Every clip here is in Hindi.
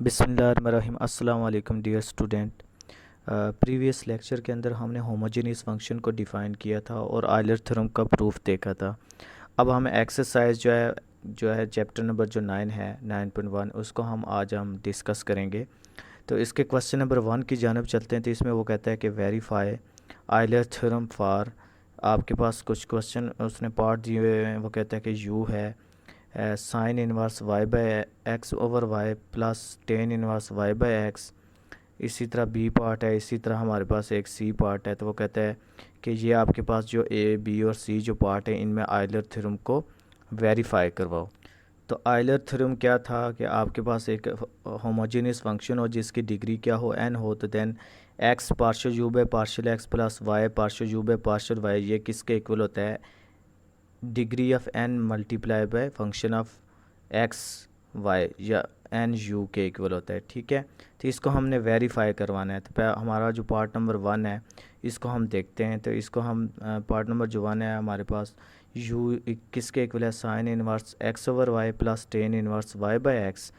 बिस्मिल्लाहिर्रहमानिर्रहीम। अस्सलाम वालेकुम डियर स्टूडेंट। प्रीवियस लेक्चर के अंदर हमने होमोजेनियस फंक्शन को डिफ़ाइन किया था और आयलर थ्योरम का प्रूफ देखा था। अब हम एक्सरसाइज जो है चैप्टर नंबर जो 9 है 9.1 उसको हम डिस्कस करेंगे। तो इसके क्वेश्चन नंबर 1 की जानब चलते हैं। तो इसमें वो कहता है कि वेरीफाई आयलर थ्योरम फॉर, आपके पास कुछ क्वेश्चन उसने पार्ट दिए हुए हैं। वो कहता है कि यू है sine inverse y by x over y plus ten inverse y by x. इसी तरह बी पार्ट है, इसी तरह हमारे पास एक सी पार्ट है। तो वो कहता है कि ये आपके पास जो ए बी और सी जो पार्ट है इनमें आयलर थ्योरम को वेरीफाई करवाओ। तो आयलर थ्योरम क्या था कि आपके पास एक होमोजेनियस फंक्शन हो जिसकी डिग्री क्या हो एन हो, तो then x partial u by partial x plus y partial u by partial y ये किसके इक्वल होता है, degree of n multiply by function of x y या एन यू के इक्वल होता है। ठीक है, तो इसको हमने वेरीफाई करवाना है। तो हमारा जो पार्ट नंबर 1 है इसको हम देखते हैं। तो इसको हम पार्ट नंबर जो 1 है हमारे पास यू किसके इक्वल है, sine inverse x over y plus ten inverse y by x.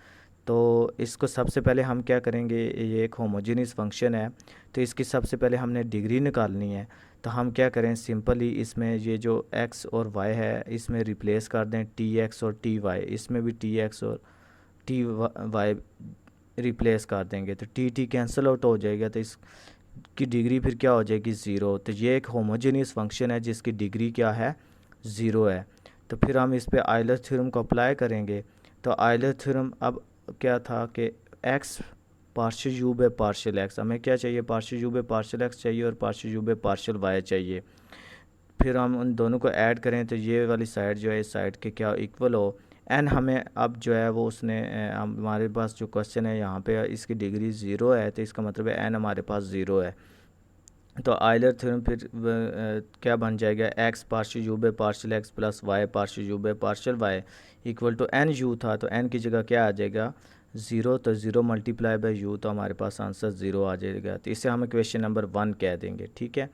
तो इसको सबसे पहले हम क्या करेंगे, ये एक होमोजेनियस फंक्शन है तो इसकी सबसे पहले हमने डिग्री निकालनी है। तो हम क्या करें, सिंपली इसमें ये जो x और y है इसमें रिप्लेस कर दें टी एक्स और टी वाई, इसमें भी टी एक्स और टी वाई रिप्लेस कर देंगे तो टी टी कैंसिल आउट हो जाएगा। तो इसकी डिग्री फिर क्या हो जाएगी, ज़ीरो। तो ये एक होमोजेनियस फंक्शन है जिसकी डिग्री क्या है, ज़ीरो है। तो फिर हम इस पे आयलर थ्योरम को अप्लाई करेंगे। तो आयलर थ्योरम अब क्या था कि x partial u by partial x, हमें क्या चाहिए, partial u by partial x चाहिए और partial u by partial y चाहिए। फिर हम उन दोनों को ऐड करें तो ये वाली साइड जो है इस साइड के क्या इक्वल हो एन। हमें अब जो है वो उसने हमारे पास जो क्वेश्चन है यहाँ पे इसकी डिग्री ज़ीरो है तो इसका मतलब है एन हमारे पास ज़ीरो है। तो आयलर थ्योरम फिर क्या बन जाएगा, x partial u by partial x plus y partial u by partial y equal to n u था। तो एन की जगह क्या आ जाएगा, ज़ीरो। तो ज़ीरो मल्टीप्लाई बाई यू, तो हमारे पास आंसर ज़ीरो आ जाएगा। तो इसे हम क्वेश्चन नंबर 1 कह देंगे। ठीक है,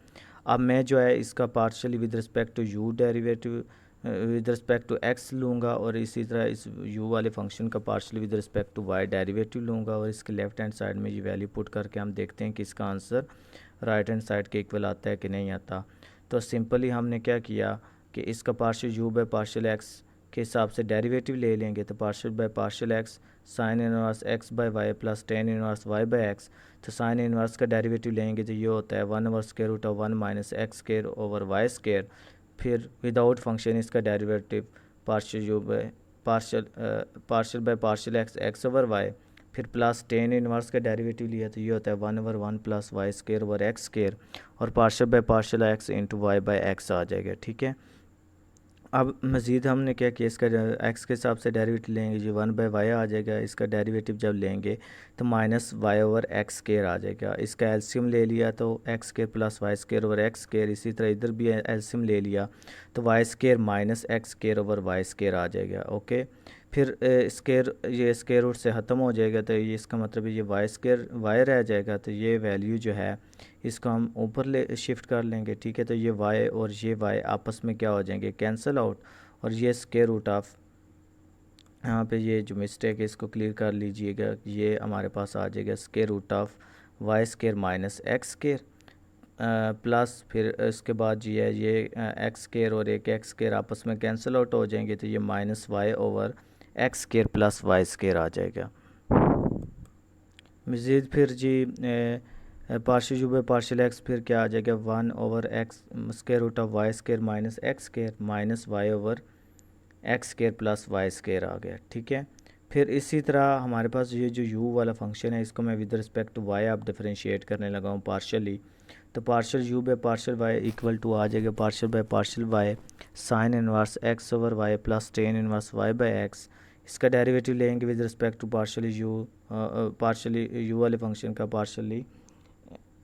अब मैं जो है इसका partially with respect to u derivative with respect to x लूँगा और इसी तरह इस यू वाले फंक्शन का partially with respect to y derivative लूँगा और इसके लेफ्ट हैंड साइड में ये वैल्यू पुट करके हम देखते हैं कि इसका आंसर राइट हैंड साइड के इक्वल आता है कि नहीं आता। तो सिंपली हमने क्या किया कि इसका partial u by partial x के हिसाब से डेरिवेटिव ले लेंगे। तो partial by partial x sine inverse x by y plus ten inverse y by x. तो साइन इनवर्स का डेरिवेटिव लेंगे तो ये होता है one by square root of 1 minus x square over y square. फिर विदाउट फंक्शन इसका derivative partial u by partial by partial x x over y, फिर प्लस टेन इनवर्स का डेरिवेटिव लिया तो ये होता है 1/1 plus y square over x square और partial by partial x into y by x आ जाएगा। ठीक है, अब मज़ीद हमने क्या किया, इसका एक्स के हिसाब से डेरिवेटिव लेंगे जो 1/y आ जाएगा। इसका डेरिवेटिव जब लेंगे तो minus y over x square आ जाएगा। इसका एलसीएम ले लिया तो x square plus y square over x square, इसी तरह इधर भी एलसीएम ले लिया तो y square minus x square over y square आ जाएगा। ओके, फिर स्क्वायर ये स्क्वायर रूट से ख़त्म हो जाएगा तो ये इसका मतलब है ये वाई स्क्वायर वाई रह जाएगा। तो ये वैल्यू जो है इसको हम ऊपर ले शिफ्ट कर लेंगे। ठीक है, तो ये y और ये y आपस में क्या हो जाएंगे, कैंसिल आउट। और ये स्क्वायर रूट ऑफ, यहाँ पे ये जो मिस्टेक है इसको क्लियर कर लीजिएगा, ये हमारे पास आ जाएगा square root of y square minus x square plus फिर इसके बाद ये एक्स स्क्वायर और एक एक्स स्क्वायर आपस में कैंसिल आउट हो जाएंगे तो ये minus y over x square plus y square आ जाएगा। मज़ीद फिर जी partial u by partial x फिर क्या आ जाएगा, 1/x square root of y square minus x square minus y over x square plus y square आ गया। ठीक है, फिर इसी तरह हमारे पास ये जो u वाला फंक्शन है इसको मैं विद रिस्पेक्ट टू y आप डिफरेंशिएट करने लगा हूँ पार्शियली। तो partial u by partial y equal to आ जाएगा partial by partial y sine inverse x over y plus ten inverse y by x. इसका डेरिवेटिव लेंगे with respect to partially u वाले फंक्शन का पार्शियली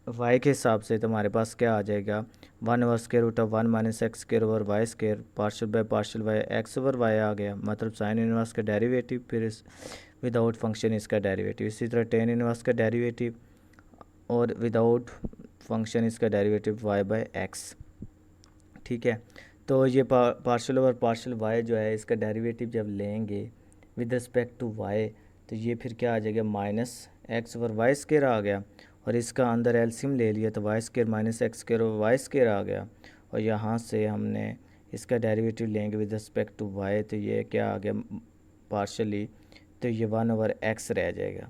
वाई के हिसाब से। तो हमारे पास क्या आ जाएगा, 1/√1 minus x square over y square partial by partial y x over y आ गया, मतलब साइन इनवर्स का डेरिवेटिव फिर इस विदाउट फंक्शन इसका डेरिवेटिव। इसी तरह टेन इनवर्स का डेरिवेटिव और विदाउट फंक्शन इसका डेरिवेटिव वाई बाय एक्स। ठीक है, तो ये पार्शियल ओवर पार्शियल वाई जो है इसका डेरिवेटिव जब लेंगे विद रिस्पेक्ट टू वाई तो ये फिर क्या आ जाएगा, minus x over y square आ गया, और इसका अंदर एलसीएम ले लिया तो y square minus x square over y square आ गया, और यहाँ से हमने इसका डेरिवेटिव लेंगे विद रिस्पेक्ट टू वाई, तो ये क्या आ गया पार्शली, तो ये 1/x रह जाएगा।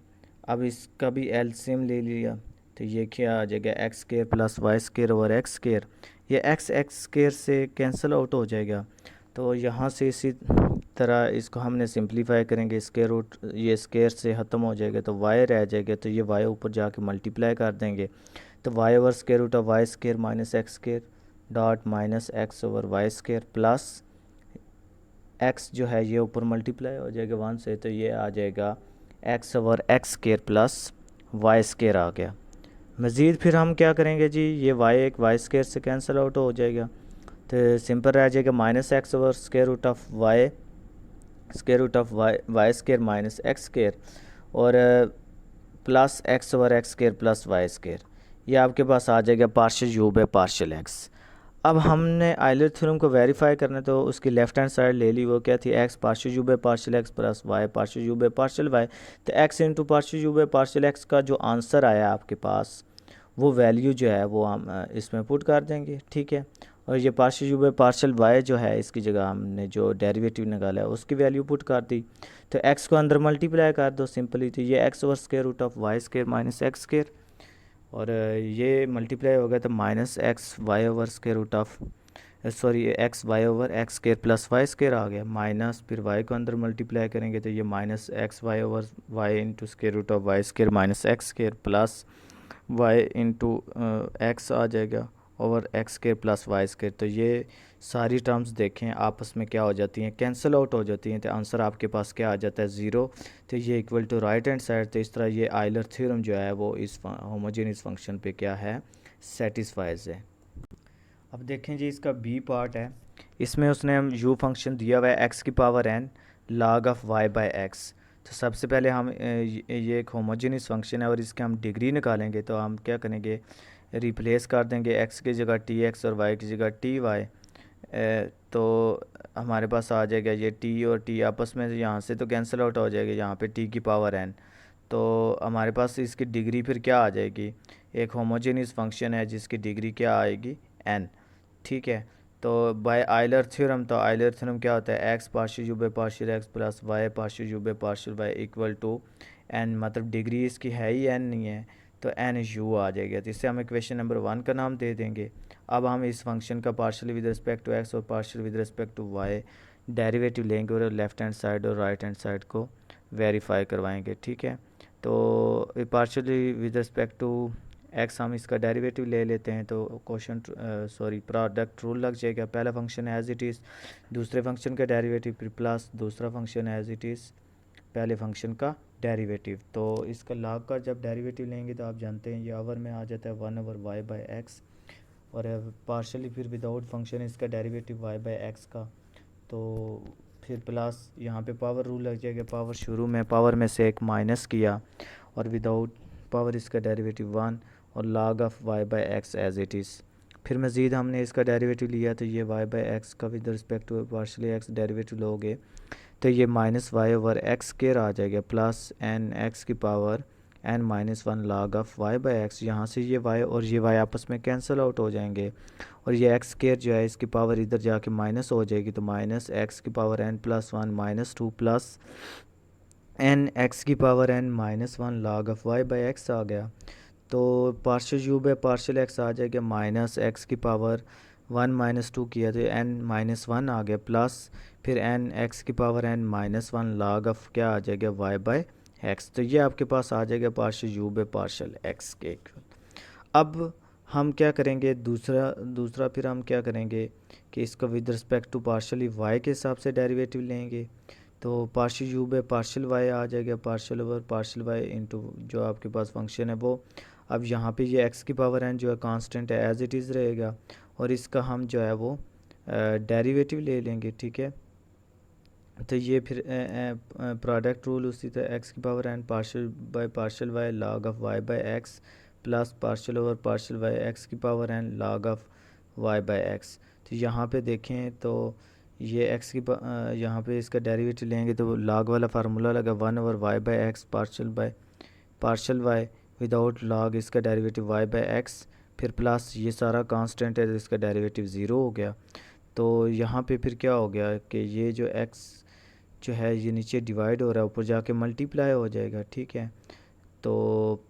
अब इसका भी एलसीएम ले लिया तो ये क्या आ जाएगा, x square plus y square over x square, ये एक्स एक्स स्केयर से कैंसिल आउट हो जाएगा। तो यहाँ से इसी तरह इसको हमने सिंप्लीफाई करेंगे, स्केयर रूट ये स्केयर से ख़त्म हो जाएगा तो वाई रह जाएगा, तो ये वाई ऊपर जाके मल्टीप्लाई कर देंगे, तो y over square root of y square minus x square dot minus x over y square plus x जो है ये ऊपर मल्टीप्लाई हो जाएगा 1 से, तो ये आ जाएगा x over x square plus y square आ गया। मज़ीद फिर हम क्या करेंगे जी, ये वाई एक वाई स्केयर से कैंसिल आउट हो जाएगा, तो सिंपल रह जाएगा minus x over square root of y y square minus x square और plus x over x square plus y square, ये आपके पास आ जाएगा partial u by partial x. अब हमने आयलर थ्योरम को वेरीफाई करना है, तो उसकी लेफ्ट हैंड साइड ले ली, वो क्या थी, x partial u by partial x plus y partial u by partial y, तो x into partial u by partial x का जो आंसर आया आपके पास वो वैल्यू जो है वो हम इसमें पुट कर देंगे, ठीक है। और ये partial u by partial y जो है इसकी जगह हमने जो डेरिवेटिव निकाला है उसकी वैल्यू पुट कर दी, तो एक्स को अंदर मल्टीप्लाई कर दो सिंपली, तो ये x over square root of y square minus x square, और ये मल्टीप्लाई हो गया तो minus x y over square root of sorry x y over x square plus y square आ गया, माइनस फिर वाई को अंदर मल्टीप्लाई करेंगे तो ये minus x y over y into square root of y square minus x square plus y into x आ जाएगा over x square plus y square, तो ये सारी टर्म्स देखें आपस में क्या हो जाती हैं, कैंसिल आउट हो जाती हैं, तो आंसर आपके पास क्या आ जाता है, ज़ीरो, तो ये equal to right hand side, तो इस तरह ये आयलर थ्योरम जो है वो इस होमोजेनियस फंक्शन पे क्या है, सेटिस्फाइज है। अब देखें जी इसका बी पार्ट है, इसमें उसने हम यू फंक्शन दिया हुआ है एक्स की power n log of y by x, तो सबसे पहले हम ये एक होमोजेनियस फंक्शन है और इसके हम डिग्री निकालेंगे, तो हम क्या करेंगे, रिप्लेस कर देंगे एक्स की जगह टी एक्स और वाई की जगह टी वाई, तो हमारे पास आ जाएगा ये टी और टी आपस में यहाँ से तो कैंसिल आउट हो जाएगा, यहाँ पे टी की पावर एन, तो हमारे पास इसकी डिग्री फिर क्या आ जाएगी, एक होमोजेनियस फंक्शन है जिसकी डिग्री क्या आएगी, एन, ठीक है। तो बाय आयलर थ्योरम, तो आयलर थ्योरम क्या होता है, x partial u by partial x plus y partial u by partial y equal to n, मतलब डिग्री इसकी है ही एन नहीं है तो एन यू आ जाएगा, तो इससे हम इक्वेशन नंबर 1 का नाम दे देंगे। अब हम इस फंक्शन का partial with respect to x और partial with respect to y derivative लेंगे और लेफ्ट हैंड साइड और राइट हैंड साइड को वेरीफाई करवाएंगे, ठीक है। तो partially with respect to x हम इसका डेरिवेटिव ले लेते हैं, तो क्वेश्चन प्रोडक्ट रूल लग जाएगा, पहला फंक्शन एज इट इज़ दूसरे फंक्शन का डेरिवेटिव फिर प्लस दूसरा फंक्शन एज इट इज़ पहले फंक्शन का डेरिवेटिव, तो इसका log का जब डेरिवेटिव लेंगे तो आप जानते हैं ये आवर में आ जाता है 1/y बाई एक्स, और पार्शली फिर विदाउट फंक्शन इसका डेरिवेटिव y बाई एक्स का, तो फिर प्लस यहाँ पे पावर रूल लग जाएगा, पावर शुरू में पावर में से एक माइनस किया और विदाउट पावर इसका डेरिवेटिव 1 और log of y by x as it is, फिर मज़ीद हमने इसका डेरिवेटिव लिया तो ये y बाई एक्स का with respect to partially x derivative लोगे तो ये minus y over x square आ जाएगा प्लस एन एक्स की power n minus 1 log of y by x, यहाँ से ये वाई और ये वाई आपस में कैंसिल आउट हो जाएंगे और ये एक्स स्केयर जो है इसकी पावर इधर जाके माइनस हो जाएगी, तो माइनस एक्स की power n plus 1 minus 2 plus n x की power n minus 1 log of y by x आ गया, तो partial u by partial x आ जाएगा माइनस एक्स की पावर 1 माइनस 2 किया तो एन माइनस 1 आ गया प्लस फिर एन एक्स की power n minus 1 log of क्या आ जाएगा वाई बाय एक्स, तो ये आपके पास आ जाएगा partial u by partial x के इक्वल। अब हम क्या करेंगे, दूसरा फिर हम क्या करेंगे कि इसका with respect to partially y के हिसाब से डेरिवेटिव लेंगे, तो partial u by partial y आ जाएगा partial over partial y into जो आपके पास फंक्शन है वो, अब यहाँ पे ये एक्स की पावर एन जो है कांस्टेंट है एज इट इज़ रहेगा और इसका हम जो है वो डेरिवेटिव ले लेंगे, ठीक है। तो ये फिर प्रोडक्ट रूल उसी तरह एक्स की power n partial by partial y log of y by x plus partial over partial y x की power n log of y by x, तो यहाँ पे देखें तो ये एक्स की यहाँ पे इसका डेरिवेटिव लेंगे तो लॉग वाला फार्मूला लगा 1/y/x partial y without log इसका डेरिवेटिव y/x, फिर प्लस ये सारा कांस्टेंट है तो इसका डेरिवेटिव ज़ीरो हो गया। तो यहाँ पे फिर क्या हो गया कि ये जो x जो है ये नीचे डिवाइड हो रहा है, ऊपर जाके मल्टीप्लाई हो जाएगा, ठीक है। तो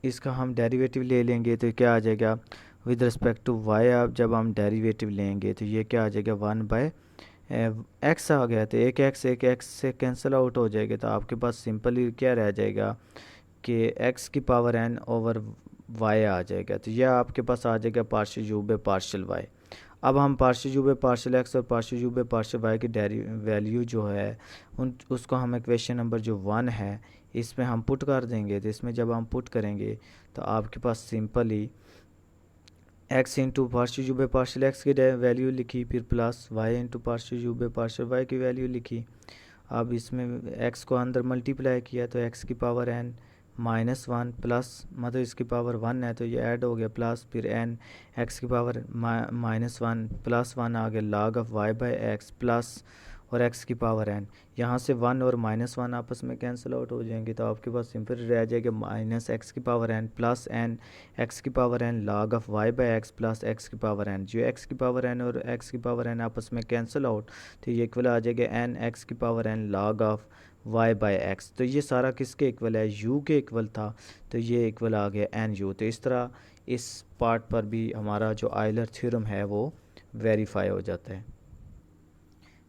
इसका हम डेरिवेटिव ले लेंगे तो क्या आ जाएगा विद रिस्पेक्ट टू y। अब जब हम डेरिवेटिव लेंगे तो ये क्या आ जाएगा 1/x आ गया, तो एक एक्स से कैंसिल आउट हो जाएगा, तो आपके पास सिंपली क्या रह जाएगा कि x की पावर n ओवर y आ जाएगा। तो यह आपके पास आ जाएगा partial u by partial y। अब हम partial u by partial x और partial u by partial y की वैल्यू जो है उसको हम इक्वेशन नंबर जो 1 है इसमें हम पुट कर देंगे। तो इसमें जब हम पुट करेंगे तो आपके पास simply x into partial u by partial x की वैल्यू लिखी, फिर plus y into partial u by partial y की वैल्यू लिखी। अब इसमें x को अंदर मल्टीप्लाई किया तो x की पावर n -1 प्लस मतलब इसकी पावर 1 है तो ये ऐड हो गया प्लस फिर n x की पावर -1 प्लस 1 आ गया log ऑफ y/x प्लस और x की पावर n। यहाँ से 1 और -1 आपस में कैंसिल आउट हो जाएंगे तो आपके पास सिंपल रह जाएगा -x की power n plus n x की power n log of y/x plus x की पावर n। जो x की पावर n और x की पावर n आपस में कैंसिल आउट तो ये इक्वल आ जाएगा n x की power n log of y/x। तो ये सारा किसके इक्वल है, u के इक्वल था, तो ये इक्वल आ गया एन यू। तो इस तरह इस पार्ट पर भी हमारा जो आयलर थ्योरम है वो वेरीफाई हो जाता है।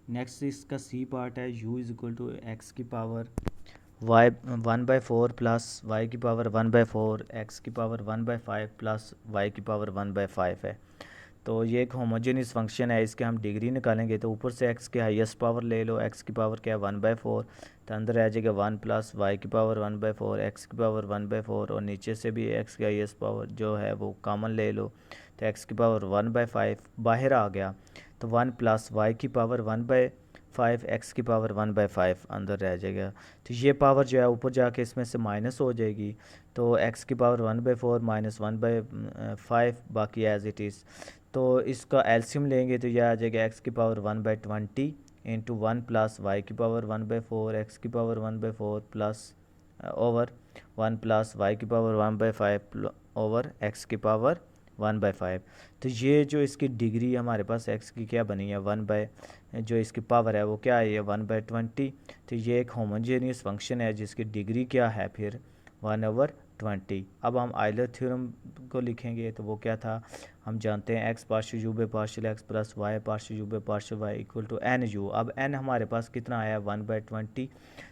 नेक्स्ट इसका सी पार्ट है u is equal to x की पावर y 1/4 प्लस y की पावर 1/4 x की पावर 1/5 प्लस y की पावर 1/5 है। तो ये एक होमोजेनियस फंक्शन है, इसके हम डिग्री निकालेंगे तो ऊपर से x के हाईएस्ट पावर ले लो, x की पावर क्या है 1/4, तो अंदर आ जाएगा 1 प्लस y की पावर 1/4 x की पावर 1/4 और नीचे से भी x की हाईएस्ट पावर जो है वो कॉमन ले लो तो x की पावर 1/5 बाहर आ गया, तो 1 प्लस y की पावर 1/5 x की पावर 1/5 अंदर रह जाएगा। तो ये पावर जो है ऊपर जाके इसमें से माइनस हो जाएगी, तो x की पावर 1/4 माइनस 1/5 बाकी एज इट इज़। तो इसका एलसीएम लेंगे तो यह आ जाएगा x की पावर 1/20 इंटू 1 प्लस वाई की पावर 1/4 x की power 1/4 plus over 1 plus y की पावर 1/5 ओवर x की पावर 1/5। तो ये जो इसकी डिग्री हमारे पास x की क्या बनी है जो इसकी पावर है वो क्या है, ये 1/20। तो ये एक होमोजेनियस फंक्शन है जिसकी डिग्री क्या है फिर 1/20। अब हम आयलर थ्योरम को लिखेंगे तो वो क्या था, हम जानते हैं x partial u by partial x plus y partial u by partial y equal to n u. अब n हमारे पास कितना आया 1/20,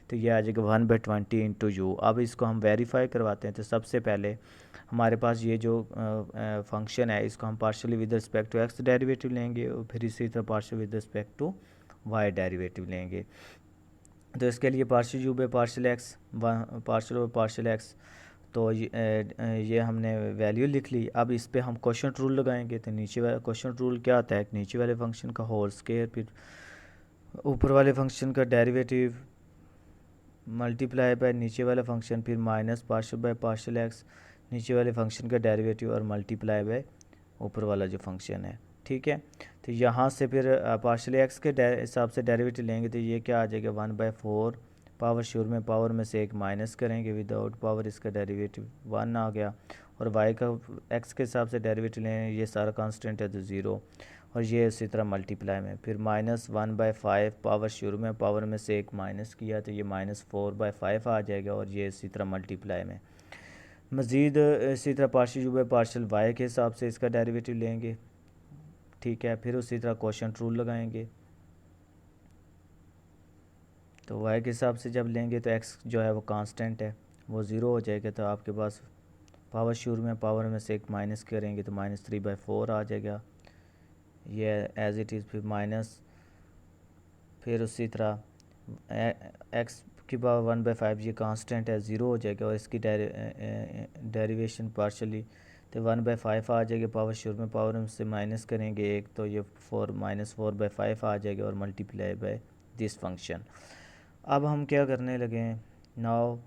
तो ये आ जाएगा 1/20 इंटू यू। अब इसको हम वेरीफाई करवाते हैं। तो सबसे पहले हमारे पास ये जो फंक्शन है इसको हम partially with respect to x derivative लेंगे और फिर इसी तरह partial with respect to y derivative लेंगे। तो इसके लिए partial u by partial x partial by partial x, तो ये हमने वैल्यू लिख ली। अब इस पे हम क्वोशंट रूल लगाएंगे। तो नीचे वाला क्वोशंट रूल क्या आता है, नीचे वाले फंक्शन का होल स्क्वायर फिर ऊपर वाले फंक्शन का डेरिवेटिव मल्टीप्लाई बाय नीचे वाला फंक्शन फिर minus partial by partial x नीचे वाले फंक्शन का डेरिवेटिव और मल्टीप्लाई बाय ऊपर वाला जो फंक्शन है, ठीक है। तो यहाँ से फिर पार्शियल एक्स के हिसाब से डेरिवेटिव लेंगे तो ये क्या आ जाएगा 1/4 पावर श्योर में पावर में से एक माइनस करेंगे विदाउट पावर इसका डेरिवेटिव 1 आ गया, और y का x के हिसाब से डेरिवेटिव लें ये सारा कांस्टेंट है तो 0, और ये इसी तरह मल्टीप्लाई में फिर -1/5 पावर श्योर में पावर में से एक माइनस किया तो ये -4/5 आ जाएगा, और ये इसी तरह मल्टीप्लाई में मज़ीद इसी तरह partial u by partial y के हिसाब से इसका डेरिवेटिव लेंगे, ठीक है। फिर उसी तरह क्वोशंट रूल लगाएंगे। तो y के हिसाब से जब लेंगे तो x जो है वो कांस्टेंट है वो 0 हो जाएगा, तो आपके पास पावर श्योर में पावर में से एक माइनस करेंगे तो -3/4 आ जाएगा, ये एज इट इज़। फिर माइनस फिर उसी तरह x की पावर 1/5 ये कांस्टेंट है 0 हो जाएगा, और इसकी डेरिवेशन पार्शली तो 1/5 आ जाएगा, पावर श्योर में पावर में से माइनस करेंगे एक तो ये -4/5 आ जाएगा और मल्टीप्लाई बाय दिस फंक्शन। अब हम क्या करने लगे हैं, now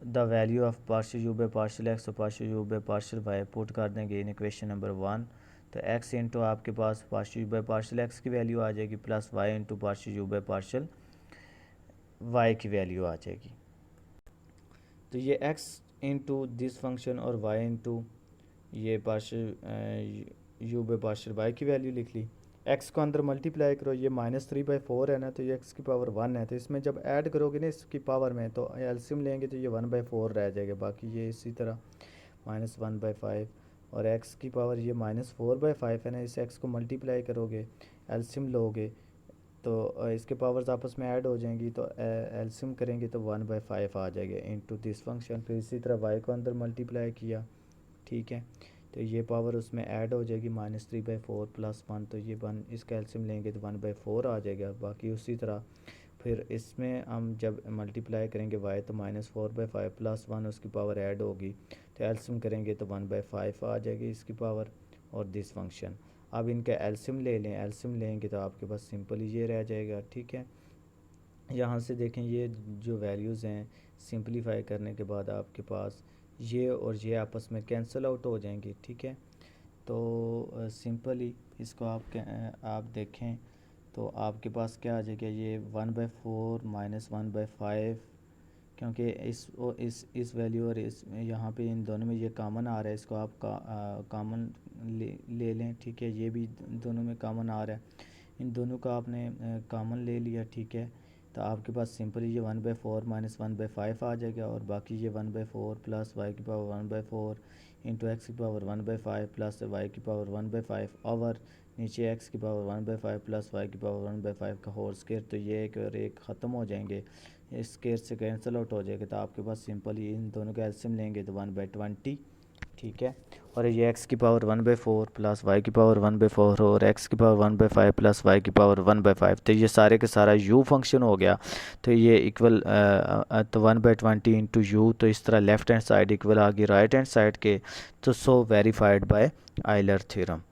the value of partial u by partial x और partial u by partial y put कर देंगे इन इक्वेशन नंबर 1। तो x इंटू आपके पास partial u by partial x की वैल्यू आ जाएगी plus y into partial u by partial y की वैल्यू आ जाएगी। तो ये x इंटू दिस फंक्शन और y इंटू ये partial u by partial y की वैल्यू लिख ली। x को अंदर मल्टीप्लाई करो, ये -3/4 है ना, तो ये x की पावर 1 है, तो इसमें जब ऐड करोगे ना इसकी पावर में तो एलसीएम लेंगे तो ये 1/4 रह जाएगा। बाकी ये इसी तरह -1/5 और x की पावर ये -4/5 है ना, इस x को मल्टीप्लाई करोगे एलसीएम लोगे तो इसके पावर्स आपस में ऐड हो जाएंगी, तो एलसीएम करेंगे तो 1/5 आ जाएगा इनटू दिस फंक्शन। फिर इसी तरह y को अंदर मल्टीप्लाई किया, ठीक है, तो ये पावर उसमें ऐड हो जाएगी -3/4 प्लस 1, तो ये 1 इसका एलसीएम लेंगे तो 1/4 आ जाएगा। बाकी उसी तरह फिर इसमें हम जब मल्टीप्लाई करेंगे y तो -4/5 प्लस 1 उसकी पावर ऐड होगी, तो एलसीएम करेंगे तो 1/5 आ जाएगी इसकी पावर और दिस फंक्शन। अब इनका एलसीएम ले लें, एलसीएम लेंगे तो आपके पास सिंपल ये रह जाएगा, ठीक है। यहाँ से देखें ये जो वैल्यूज़ हैं सिंपलीफाई करने के बाद आपके पास ये और ये आपस में कैंसिल आउट हो जाएंगे, ठीक है। तो सिंपली इसको आप देखें तो आपके पास क्या आ जाएगा, ये 1/4 -1/5, क्योंकि इस वैल्यू और इस यहाँ पे इन दोनों में ये कॉमन आ रहा है, इसको आप कॉमन ले लें, ठीक है। ये भी दोनों में कॉमन आ रहा है, इन दोनों का आपने कॉमन ले लिया, ठीक है। तो आपके पास सिंपली ये 1/4 -1/5 आ जाएगा और बाकी ये 1/4 प्लस वाई की पावर 1/4 इंटू एक्स की पावर 1/5 प्लस वाई की पावर 1/5 और नीचे x की पावर 1/5 प्लस वाई की पावर 1/5 का होल स्क्वायर। तो ये एक और एक ख़त्म हो जाएंगे, इस स्क्वायर से कैंसिल आउट हो जाएगा, तो आपके पास सिंपली इन दोनों का एलसीएम लेंगे तो 1/20, ठीक है। और ये x की पावर 1/4 प्लस वाई की पावर 1/4 और x की पावर 1/5 प्लस वाई की पावर 1/5, तो ये सारे के सारा u फंक्शन हो गया। तो ये इक्वल तो 1/20 इंटू यू, तो इस तरह लेफ्ट हैंड साइड इक्वल आ गई राइट हैंड साइड के, तो सो वेरीफाइड बाय आयलर थ्योरम।